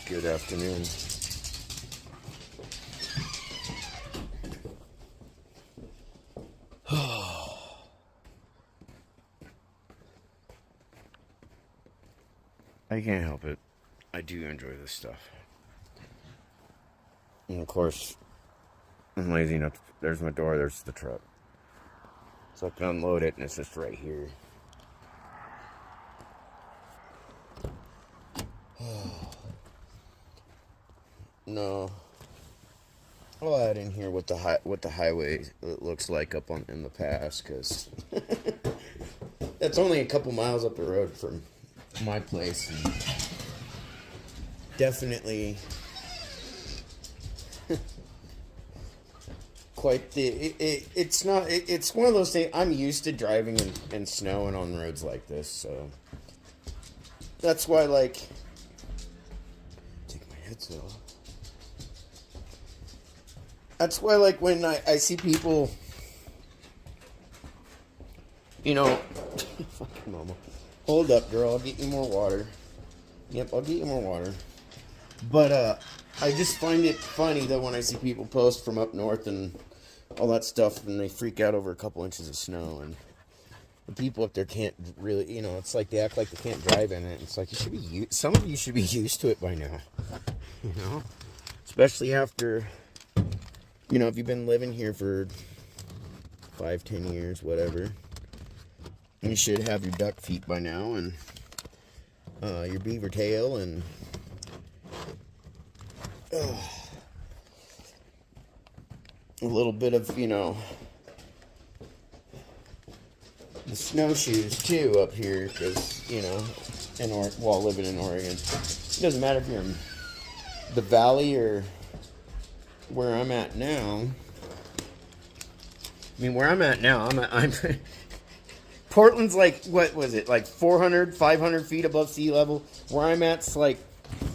Good afternoon. I can't help it. I do enjoy this stuff. And of course, I'm lazy enough. There's my door, there's the truck. So I can unload it and it's just right here. No. I'll add in here what the highway looks like up in the pass, because that's only a couple miles up the road from my place. And definitely quite it's not it's one of those things. I'm used to driving in snow and on roads like this, so that's why, like, take my headset off. That's why, like, when I see people, you know, fucking mama, hold up, girl, I'll get you more water. Yep, I'll get you more water. But I just find it funny that when I see people post from up north and all that stuff, and they freak out over a couple inches of snow, and the people up there can't really, you know, it's like they act like they can't drive in it. It's like, you should be some of you should be used to it by now, you know, especially after, you know, if you've been living here for 5-10 years, whatever, you should have your duck feet by now, and your beaver tail, and a little bit of, you know, the snowshoes too up here, because, you know, while living in Oregon, it doesn't matter if you're in the valley or where I'm at now. I mean, where I'm at now, I'm Portland's like, what was it, like 400, 500 feet above sea level. Where I'm at's like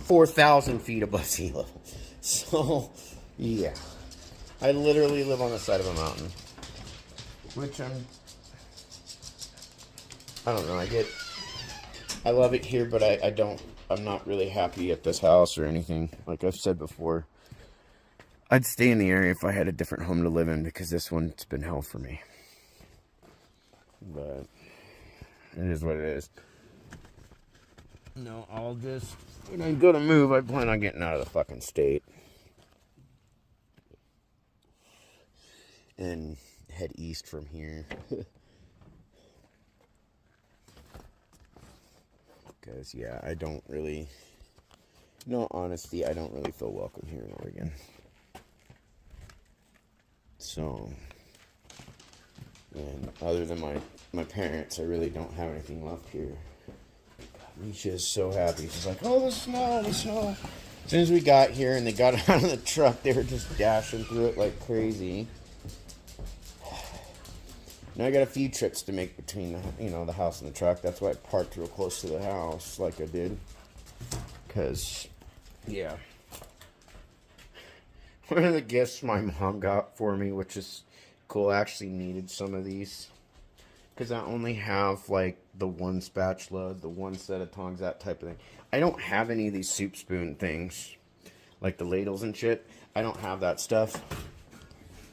4,000 feet above sea level. So, yeah. I literally live on the side of a mountain. Which I don't know, I love it here, but I'm not really happy at this house or anything. Like I've said before, I'd stay in the area if I had a different home to live in, because this one's been hell for me. But it is what it is. No, I'll just, when I go to move, I plan on getting out of the fucking state and head east from here. Because, yeah, I don't really, in all honesty, I don't really feel welcome here in Oregon. So, and other than my parents, I really don't have anything left here. Misha's so happy. She's like, oh, the snow. As soon as we got here and they got out of the truck, they were just dashing through it like crazy. Now I got a few trips to make between the house and the truck. That's why I parked real close to the house like I did. Because, yeah. One of the gifts my mom got for me, which is cool, I actually needed some of these. Because I only have, like, the one spatula, the one set of tongs, that type of thing. I don't have any of these soup spoon things. Like the ladles and shit. I don't have that stuff.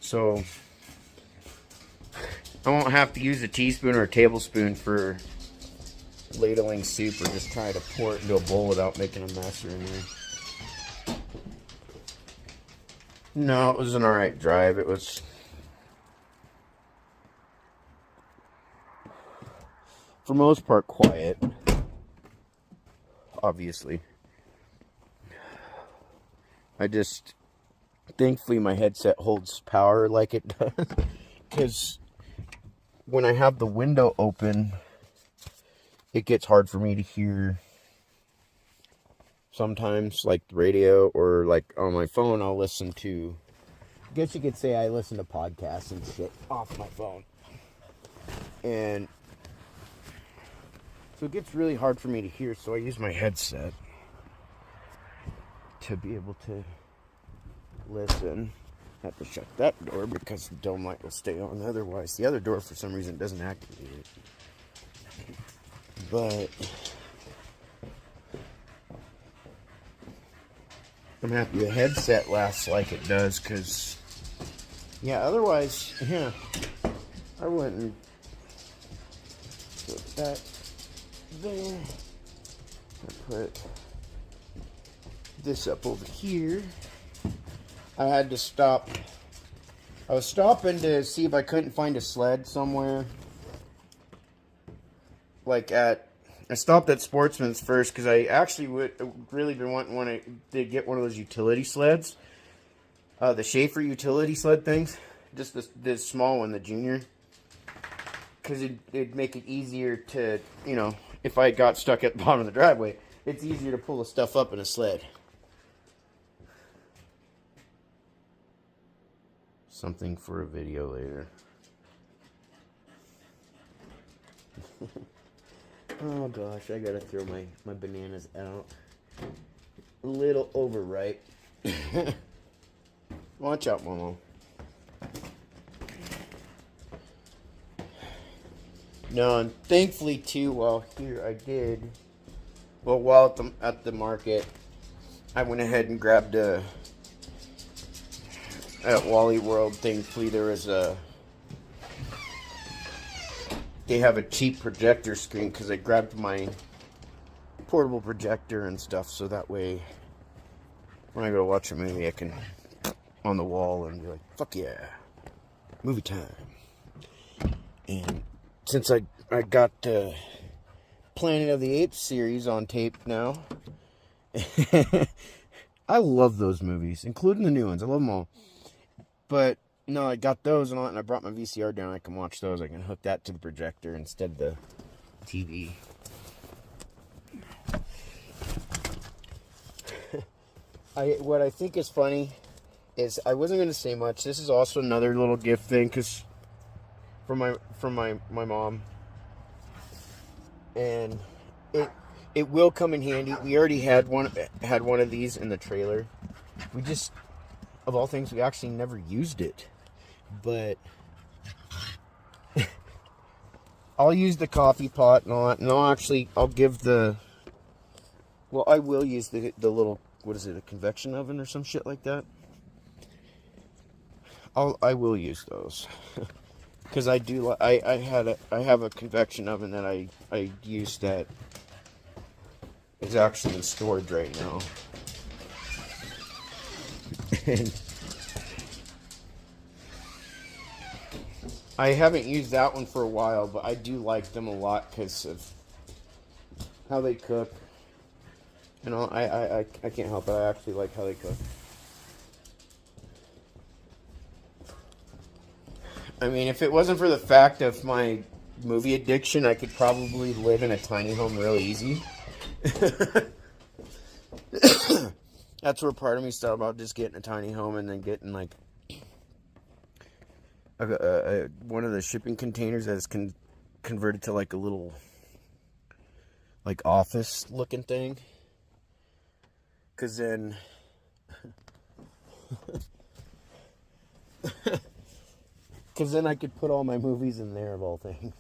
So, I won't have to use a teaspoon or a tablespoon for ladling soup, or just try to pour it into a bowl without making a mess or anything. No, it was an alright drive. It was, for most part, quiet. Obviously. Thankfully my headset holds power like it does. Because when I have the window open, it gets hard for me to hear. Sometimes, like the radio, or like on my phone, I'll listen to, I guess you could say I listen to podcasts and shit off my phone. And so it gets really hard for me to hear, so I use my headset to be able to listen. I have to shut that door because the dome light will stay on. Otherwise, the other door, for some reason, doesn't activate it. But I'm happy the headset lasts like it does, because, yeah, otherwise, yeah, I wouldn't put that there. I put this up over here. I had to stop. I was stopping to see if I couldn't find a sled somewhere. Like I stopped at Sportsman's first because I actually would really been wanting to get one of those utility sleds. The Schaefer utility sled things. Just this small one, the Junior. Because it'd make it easier to, you know, if I got stuck at the bottom of the driveway, it's easier to pull the stuff up in a sled. Something for a video later. Oh gosh, I gotta throw my bananas out. A little overripe. Watch out, Momo. No, and thankfully too, while here I did. Well, while at the market, I went ahead and grabbed at Wally World. Thankfully, there was they have a cheap projector screen because I grabbed my portable projector and stuff, so that way when I go watch a movie I can on the wall and be like, fuck yeah, movie time. And since I got Planet of the Apes series on tape now, I love those movies, including the new ones. I love them all. But no, I got those and I brought my VCR down. I can watch those. I can hook that to the projector instead of the TV. What I think is funny is I wasn't going to say much. This is also another little gift thing because from my mom, and it will come in handy. We already had one of these in the trailer. We just, of all things, we actually never used it. But I'll use the coffee pot and all that. And I'll give the... Well, I will use the little... What is it? A convection oven or some shit like that? I will use those. Because I do... I have a convection oven that I use that is actually in storage right now. And I haven't used that one for a while, but I do like them a lot because of how they cook. You know, I can't help it. I actually like how they cook. I mean, if it wasn't for the fact of my movie addiction, I could probably live in a tiny home real easy. That's where part of me thought about just getting a tiny home and then getting like one of the shipping containers that is converted to like a little like office looking thing. Cause then I could put all my movies in there of all things.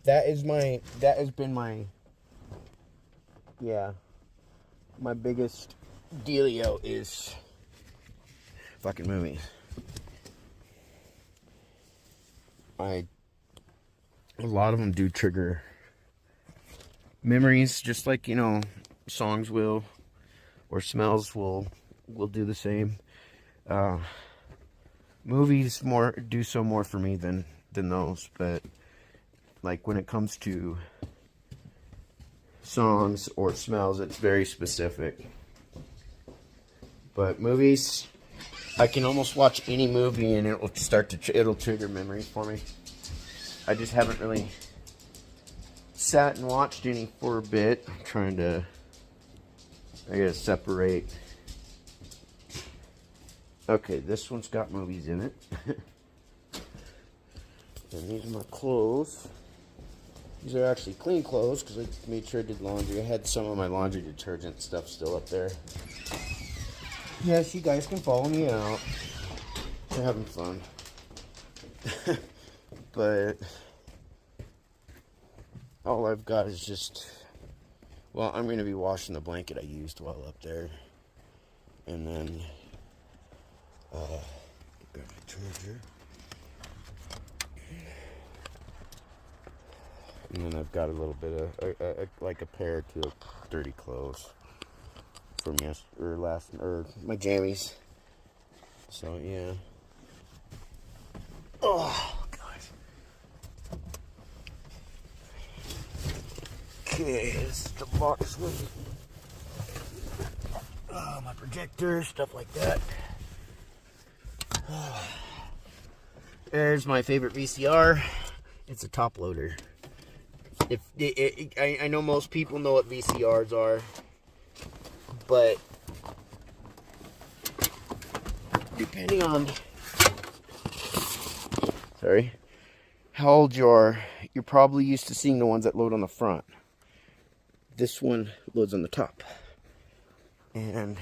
That has been my my biggest dealio is fucking movies. A lot of them do trigger memories, just like, you know, songs will, or smells will do the same. Movies do so more for me than those, but like when it comes to songs or smells, it's very specific. But movies, I can almost watch any movie and it'll trigger memories for me. I just haven't really sat and watched any for a bit. I gotta separate. Okay, this one's got movies in it. And these are my clothes. These are actually clean clothes because I made sure I did laundry. I had some of my laundry detergent stuff still up there. Yes, you guys can follow me out. We're having fun. But all I've got is just Well, I'm going to be washing the blanket I used while up there. And then, grab my charger. And then I've got a little bit of, like a pair or two of dirty clothes from my jammies. So, yeah. Oh, God. Okay, this is the box with my projector, stuff like that. There's my favorite VCR. It's a top loader. I know most people know what VCRs are, but depending on how old you are, you're probably used to seeing the ones that load on the front. This one loads on the top. And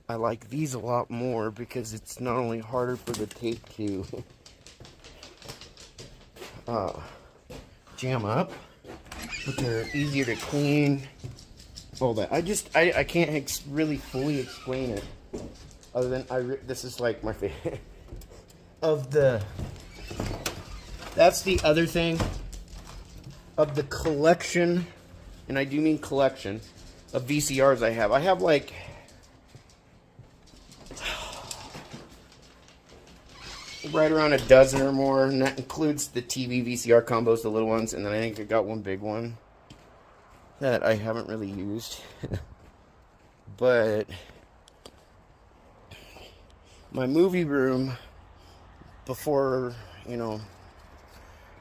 I like these a lot more because it's not only harder for the tape to jam up, but they're easier to clean. All that. I can't really fully explain it, other than this is like my favorite of the. That's the other thing of the collection, and I do mean collection of VCRs I have. I have like right around a dozen or more, and that includes the TV VCR combos, the little ones, and then I think I got one big one that I haven't really used. But my movie room, before, you know,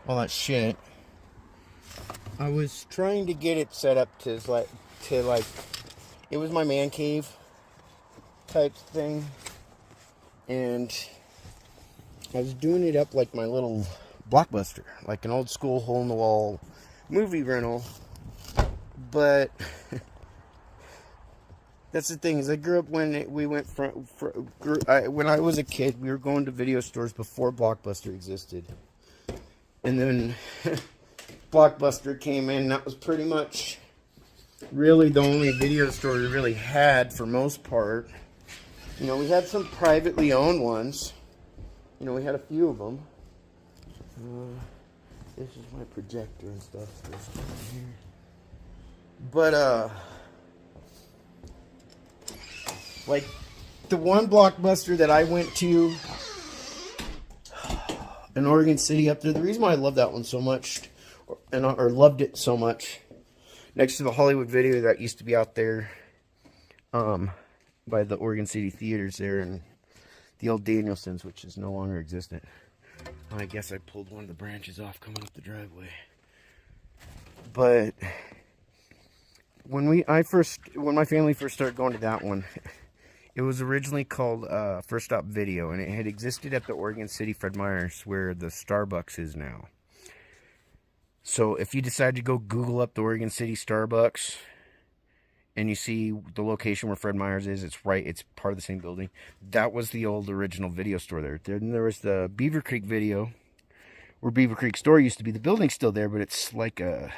all that shit, I was trying to get it set up to like it was my man cave type thing, and I was doing it up like my little Blockbuster, like an old school hole in the wall movie rental. But that's the thing, is I grew up when we went when I was a kid, we were going to video stores before Blockbuster existed. And then Blockbuster came in, and that was pretty much really the only video store we really had for most part. You know, we had some privately owned ones. You know, we had a few of them. This is my projector and stuff. But, like, the one Blockbuster that I went to in Oregon City up there, the reason why I love that one so much, or loved it so much, next to the Hollywood Video that used to be out there, by the Oregon City theaters there, and the old Danielson's, which is no longer existent. I guess I pulled one of the branches off coming up the driveway. But when my family first started going to that one, it was originally called First Stop Video, and it had existed at the Oregon City Fred Meyer's, where the Starbucks is now. So if you decide to go Google up the Oregon City Starbucks, and you see the location where Fred Meyer's is, it's part of the same building. That was the old original video store there. Then there was the Beaver Creek Video, where Beaver Creek Store used to be. The building's still there, but it's like a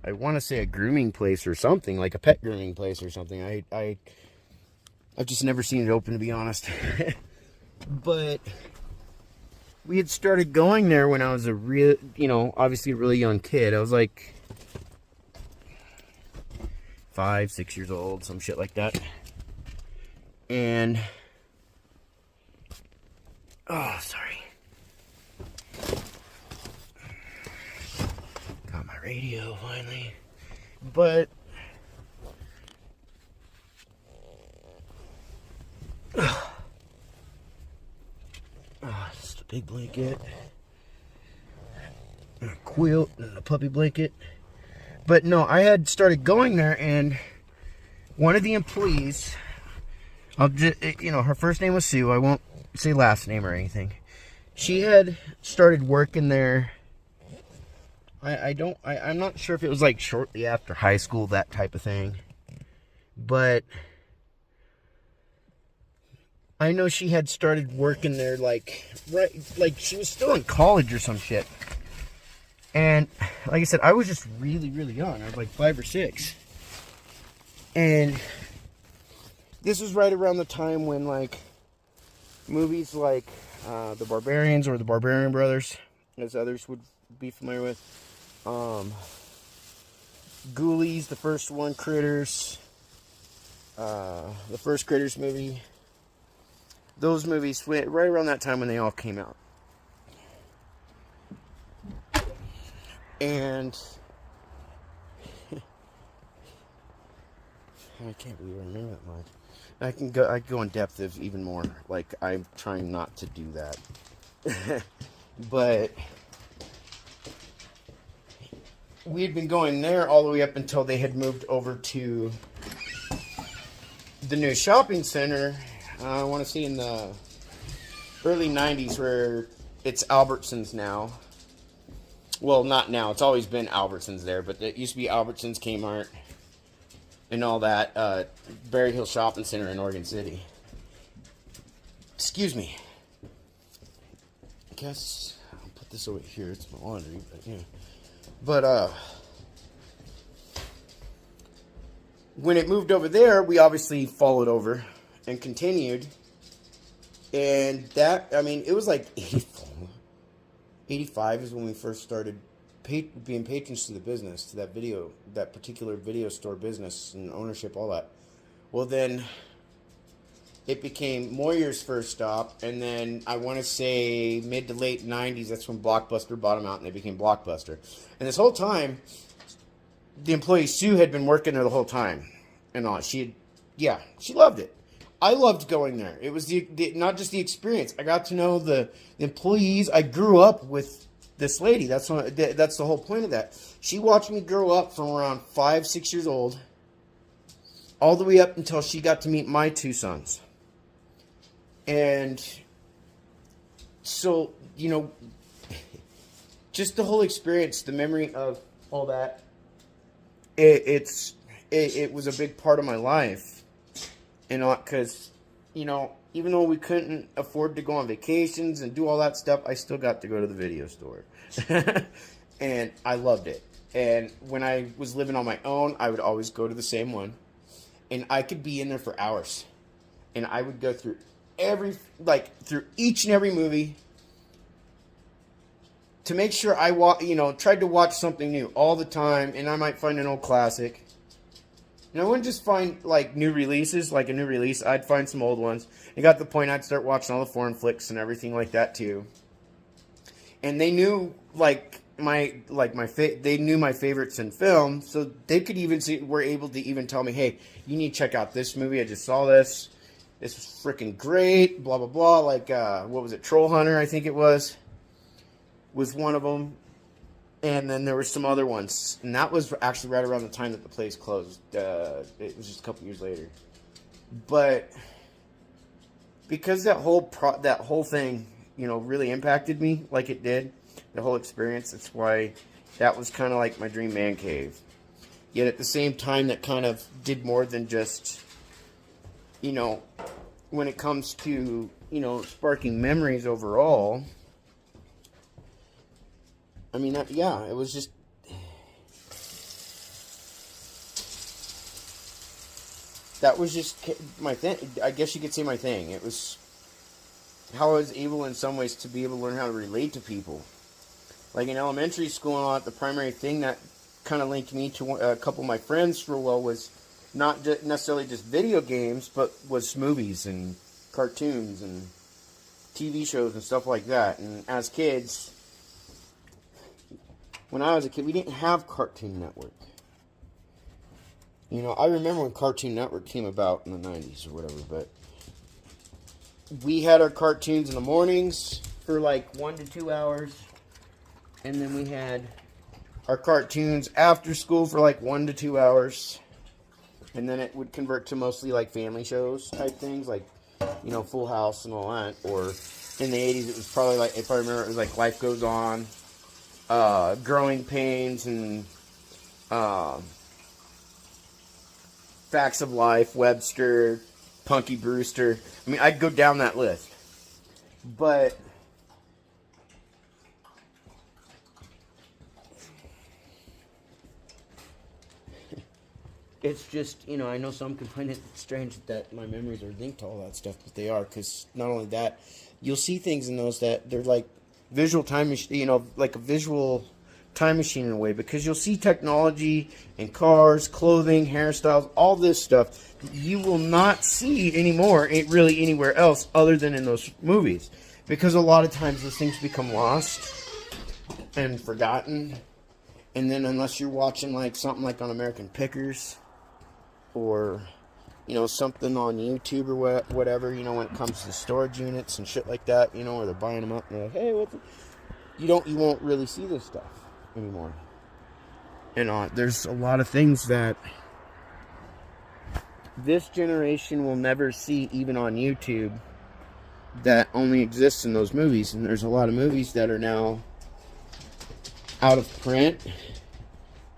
I want to say a grooming place or something, like a pet grooming place or something. I've just never seen it open, to be honest. But we had started going there when I was obviously a really young kid. I was like 5, 6 years old, some shit like that. And sorry. Got my radio finally. But just a big blanket, and a quilt, and a puppy blanket. But no, I had started going there, and one of the employees, her first name was Sue. I won't say last name or anything. She had started working there. I'm not sure if it was like shortly after high school, that type of thing. But I know she had started working there like she was still in college or some shit. And like I said, I was just really, really young. I was like 5 or 6. And this was right around the time when, like, movies like The Barbarians or The Barbarian Brothers, as others would be familiar with. Ghoulies, the first one, Critters, the first Critters movie. Those movies went right around that time when they all came out. And I can't believe I remember that much. I can go in depth of even more. Like, I'm trying not to do that. But we had been going there all the way up until they had moved over to the new shopping center. I want to say in the early 90s, where it's Albertsons now. Well, not now. It's always been Albertsons there, but it used to be Albertsons, Kmart, and all that. Berry Hill Shopping Center in Oregon City. Excuse me. I guess I'll put this over here. It's my laundry, but yeah. But when it moved over there, we obviously followed over and continued. And that, I mean, it was like 85 is when we first started being patrons to the business, to that particular video store business and ownership, all that. Well, then it became Moyer's first stop, and then I want to say mid to late 90s, that's when Blockbuster bought them out, and they became Blockbuster. And this whole time, the employee Sue had been working there the whole time, and all. She loved it. I loved going there. It was not just the experience. I got to know the employees. I grew up with this lady. That's the whole point of that. She watched me grow up from around 5, 6 years old, all the way up until she got to meet my 2 sons. And so, you know, just the whole experience, the memory of all that, it was a big part of my life. And because, you know, even though we couldn't afford to go on vacations and do all that stuff, I still got to go to the video store. And I loved it. And when I was living on my own, I would always go to the same one. And I could be in there for hours. And I would go through through each and every movie to make sure I tried to watch something new all the time. And I might find an old classic. And I wouldn't just find, like, new releases, like a new release. I'd find some old ones. It got to the point I'd start watching all the foreign flicks and everything like that, too. And they knew, they knew my favorites in film, so they could even were able to even tell me, hey, you need to check out this movie. I just saw this. This was freaking great, blah, blah, blah. Like, what was it, Troll Hunter, I think it was one of them. And then there were some other ones. And that was actually right around the time that the place closed. It was just a couple years later. But because that whole thing, you know, really impacted me like it did, the whole experience, that's why that was kind of like my dream man cave. Yet at the same time, that kind of did more than just, you know, when it comes to, you know, sparking memories overall. I mean, it was just... That was just my thing. I guess you could say my thing. It was how I was able in some ways to be able to learn how to relate to people. Like in elementary school and all that, the primary thing that kind of linked me to a couple of my friends for a while was not necessarily just video games, but was movies and cartoons and TV shows and stuff like that. And as kids... When I was a kid, we didn't have Cartoon Network. You know, I remember when Cartoon Network came about in the 90s or whatever, but we had our cartoons in the mornings for like 1 to 2 hours, and then we had our cartoons after school for like 1 to 2 hours, and then it would convert to mostly like family shows type things, like, you know, Full House and all that, or in the 80s it was probably like, if I remember, it was like Life Goes On, Growing Pains, and Facts of Life, Webster, Punky Brewster. I mean, I'd go down that list. But It's just, you know, I know some can find it strange that my memories are linked to all that stuff, but they are, because not only that, you'll see things in those that they're like visual time machine, you know, like a visual time machine in a way, because you'll see technology in cars, clothing, hairstyles, all this stuff you will not see anymore really anywhere else other than in those movies, because a lot of times those things become lost and forgotten, and then unless you're watching like something like on American Pickers, or, you know, something on YouTube or whatever, you know, when it comes to storage units and shit like that, you know, where they're buying them up and they're like, hey, what's it? You won't really see this stuff anymore. And there's a lot of things that this generation will never see, even on YouTube, that only exists in those movies. And there's a lot of movies that are now out of print,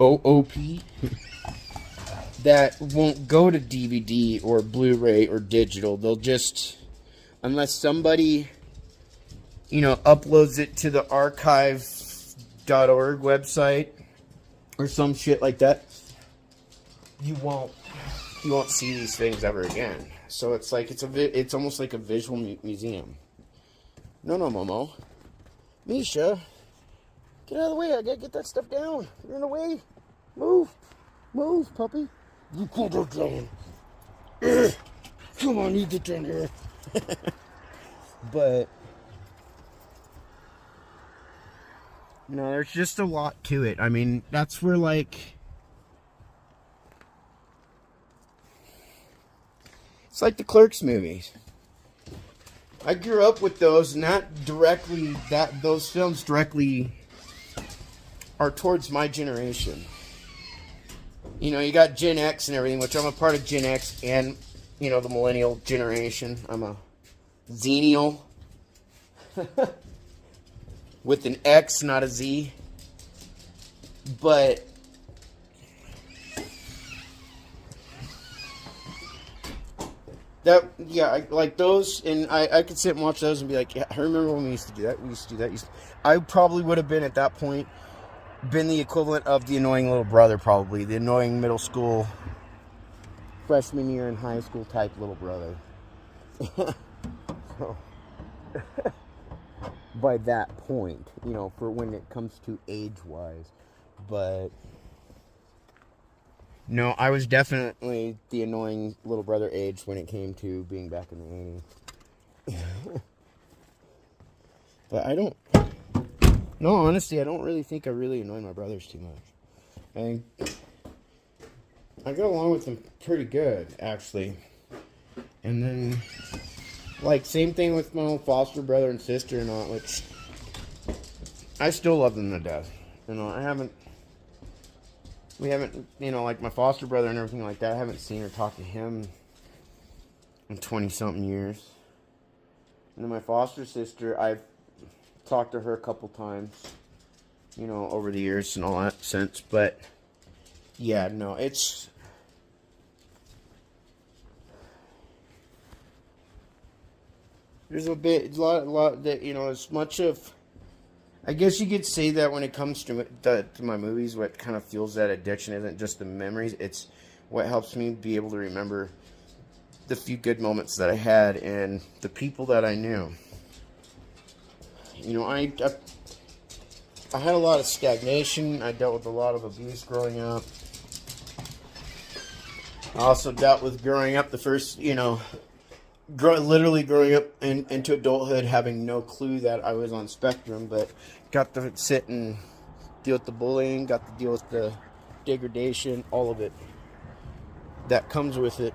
OOP, that won't go to DVD or Blu-ray or digital. They'll just, unless somebody, you know, uploads it to the archive.org website or some shit like that, you won't see these things ever again. So it's like it's almost like a visual museum. No, Momo, Misha, get out of the way! I gotta get that stuff down. You're in the way. Move, puppy. You cool down. Come on, you get down here. But no, there's just a lot to it. I mean, that's where, like, it's like the Clerks movies. I grew up with those, and those films directly are towards my generation. You know, you got Gen X and everything, which I'm a part of Gen X and, you know, the millennial generation. I'm a Xennial. With an X, not a Z. But that, yeah, I like those, and I could sit and watch those and be like, yeah, I remember when we used to do that. I probably would have been, at that point, been the equivalent of the annoying little brother, probably. The annoying middle school, freshman year in high school type little brother. So, by that point, you know, for when it comes to age-wise. But no, I was definitely the annoying little brother age when it came to being back in the 80s. But no, honestly, I don't really think I really annoy my brothers too much. I get along with them pretty good, actually. And then, like, same thing with my own foster brother and sister and all, which I still love them to death. You know, we haven't, you know, like my foster brother and everything like that, I haven't seen or talked to him in 20-something years. And then my foster sister, I've talked to her a couple times, you know, over the years and all that sense. But yeah, no, there's a lot that, you know, as much of, I guess you could say that when it comes to my movies, what kind of fuels that addiction isn't just the memories, it's what helps me be able to remember the few good moments that I had and the people that I knew. You know, I had a lot of stagnation. I dealt with a lot of abuse growing up. I also dealt with growing up the first, you know, literally growing up into adulthood, having no clue that I was on spectrum, but got to sit and deal with the bullying, got to deal with the degradation, all of it that comes with it.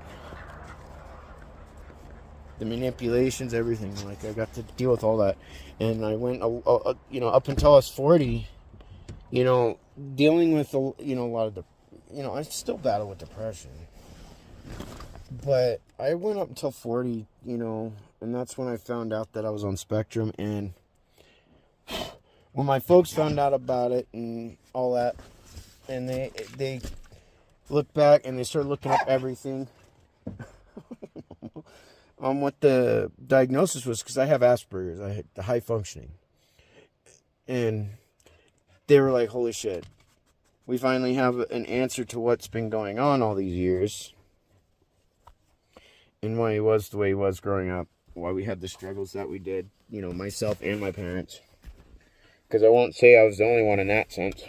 The manipulations, everything. Like, I got to deal with all that. And I went, you know, up until I was 40, you know, dealing with, you know, a lot of you know, I still battle with depression. But I went up until 40, you know, and that's when I found out that I was on spectrum. And when my folks found out about it and all that, and they looked back and they started looking up everything on what the diagnosis was, because I have Asperger's, I had the high functioning, and they were like, holy shit, we finally have an answer to what's been going on all these years. And why he was the way he was growing up. Why we had the struggles that we did. You know, myself and my parents. Because I won't say I was the only one in that sense.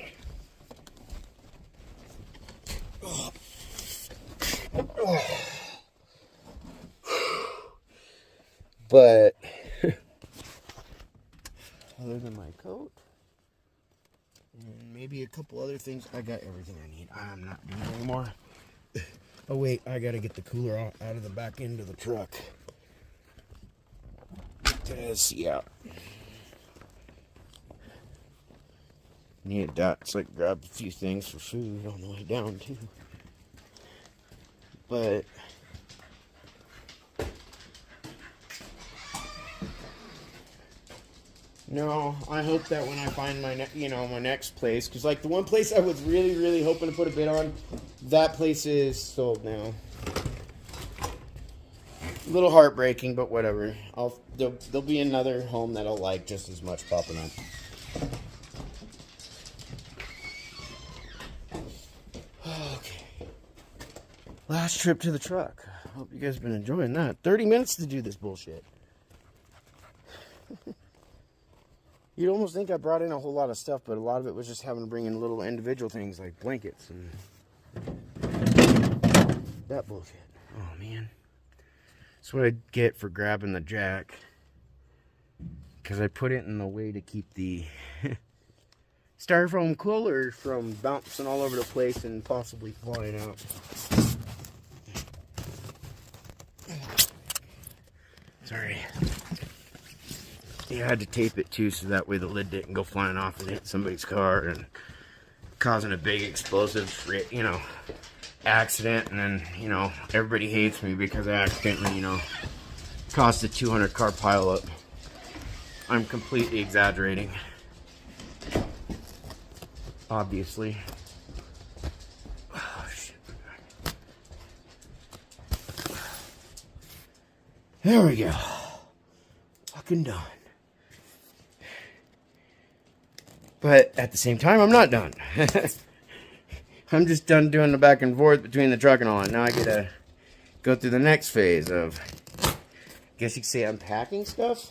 But other than my coat and maybe a couple other things, I got everything I need. I'm not doing it anymore. Oh wait, I gotta get the cooler out of the back end of the truck. Yeah. Needed that. It's like grab a few things for food on the way down too. But no, I hope that when I find my my next place, because like the one place I was really hoping to put a bid on, that place is sold now. A little heartbreaking, but whatever. There'll be another home that I'll like just as much popping up. Okay. Last trip to the truck. Hope you guys have been enjoying that. 30 minutes to do this bullshit. You'd almost think I brought in a whole lot of stuff, but a lot of it was just having to bring in little individual things like blankets and that bullshit. Oh, man. That's what I get for grabbing the jack. Because I put it in the way to keep the styrofoam cooler from bouncing all over the place and possibly flying out. Sorry. Yeah, I had to tape it too, so that way the lid didn't go flying off and hit somebody's car and causing a big explosive, accident. And then, everybody hates me because I accidentally, caused a 200 car pileup. I'm completely exaggerating. Obviously. Oh, shit. There we go. Fucking done. But at the same time, I'm not done. I'm just done doing the back and forth between the truck and all. And now I get to go through the next phase of, I guess you could say, unpacking stuff.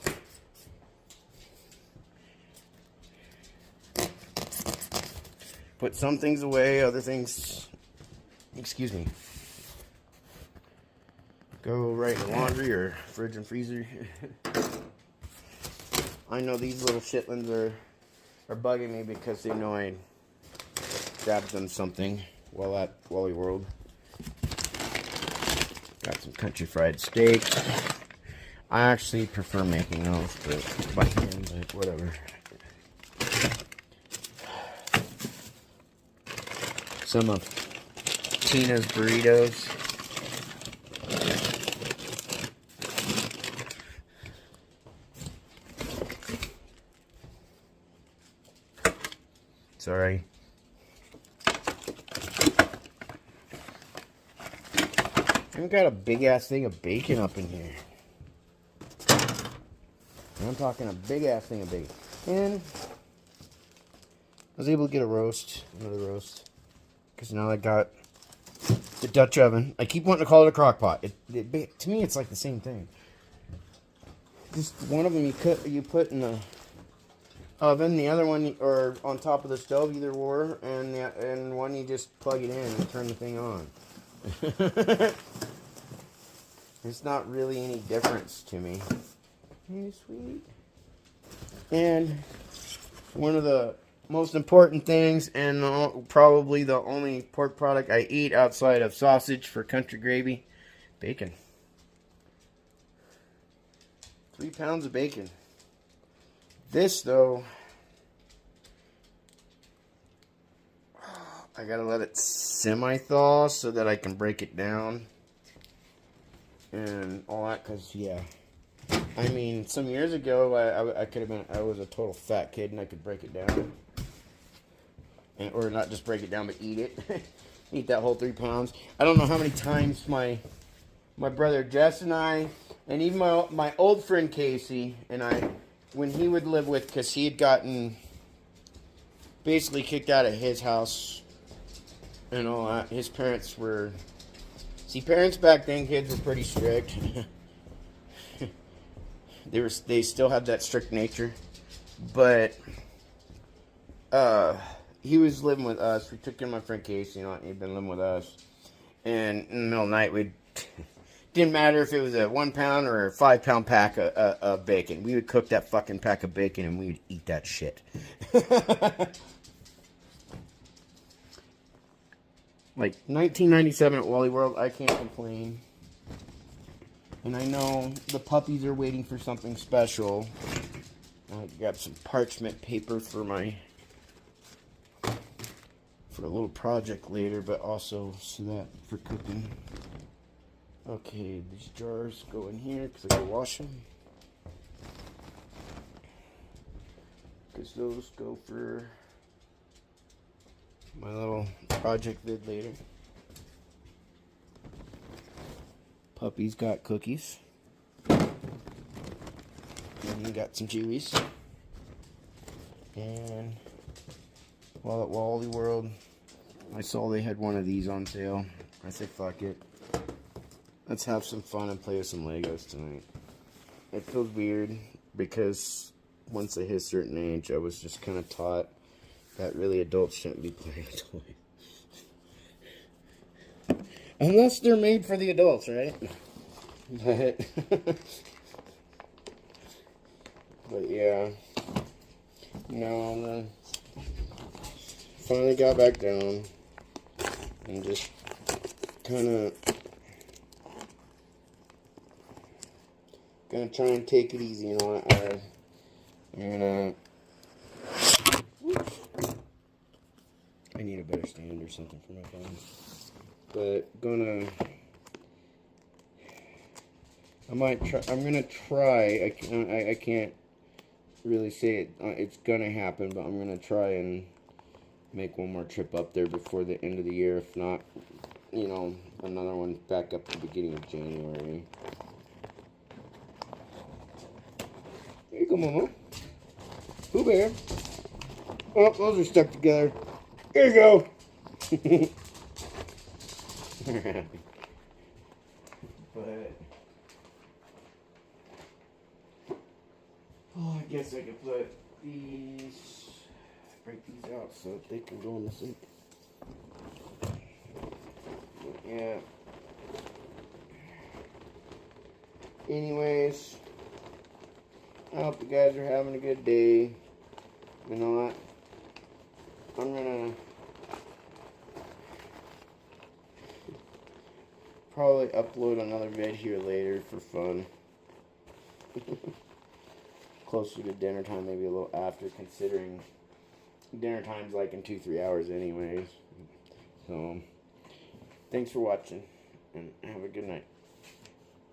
Put some things away, other things, excuse me, go right in the laundry or fridge and freezer. I know these little shitlins are bugging me because they know I grabbed them something while at Wally World. Got some country fried steak. I actually prefer making those, but by hand, but whatever. Some of Tina's burritos. Sorry. I've got a big ass thing of bacon up in here. I'm talking a big ass thing of bacon. And I was able to get another roast. Because now I got the Dutch oven. I keep wanting to call it a crock pot. To me, it's like the same thing. Just one of them you put in the oven, the other one or on top of the stove, either or, and one you just plug it in and turn the thing on. It's not really any difference to me. Hey, sweet. And one of the most important things, and probably the only pork product I eat outside of sausage for country gravy, bacon. 3 pounds of bacon. This, though, I gotta let it semi-thaw so that I can break it down and all that, because, yeah. I mean, some years ago, I was a total fat kid and I could break it down. Or not just break it down, but eat it. Eat that whole 3 pounds. I don't know how many times my brother Jess and I, and even my old friend Casey and I, when he would live with, because he had gotten basically kicked out of his house and all that. His parents were... See, parents back then, kids were pretty strict. They still had that strict nature. But, he was living with us. We took in my friend Casey, and he'd been living with us. And in the middle of the night, we'd... Didn't matter if it was a 1 pound or a 5 pound pack of bacon. We would cook that fucking pack of bacon and we would eat that shit. Like 1997 at Wally World, I can't complain. And I know the puppies are waiting for something special. I got some parchment paper for a little project later, but also so that for cooking. Okay, these jars go in here because I gotta wash them. Because those go for my little project vid later. Puppy's got cookies. And you got some Chewies. And while at Wally World, I saw they had one of these on sale. I said, fuck it. Let's have some fun and play with some Legos tonight. It feels weird because once I hit a certain age, I was just kind of taught that really adults shouldn't be playing with toys. Unless they're made for the adults, right? But yeah. No, finally got back down and just kind of gonna try and take it easy, you know. I need a better stand or something for my phone. But I'm gonna try. I can't really say it's gonna happen, but I'm gonna try and make one more trip up there before the end of the year. If not, you know, another one back up to the beginning of January. Here you go, Mama. Pooh Bear. Oh, those are stuck together. Here you go. But, oh, I guess I could put these, break these out so that they can go in the sink. Yeah. Anyways, I hope you guys are having a good day. You know what? I'm gonna probably upload another vid here later for fun. Closer to dinner time, maybe a little after, considering dinner time's like in 2-3 hours anyways. So, thanks for watching, and have a good night.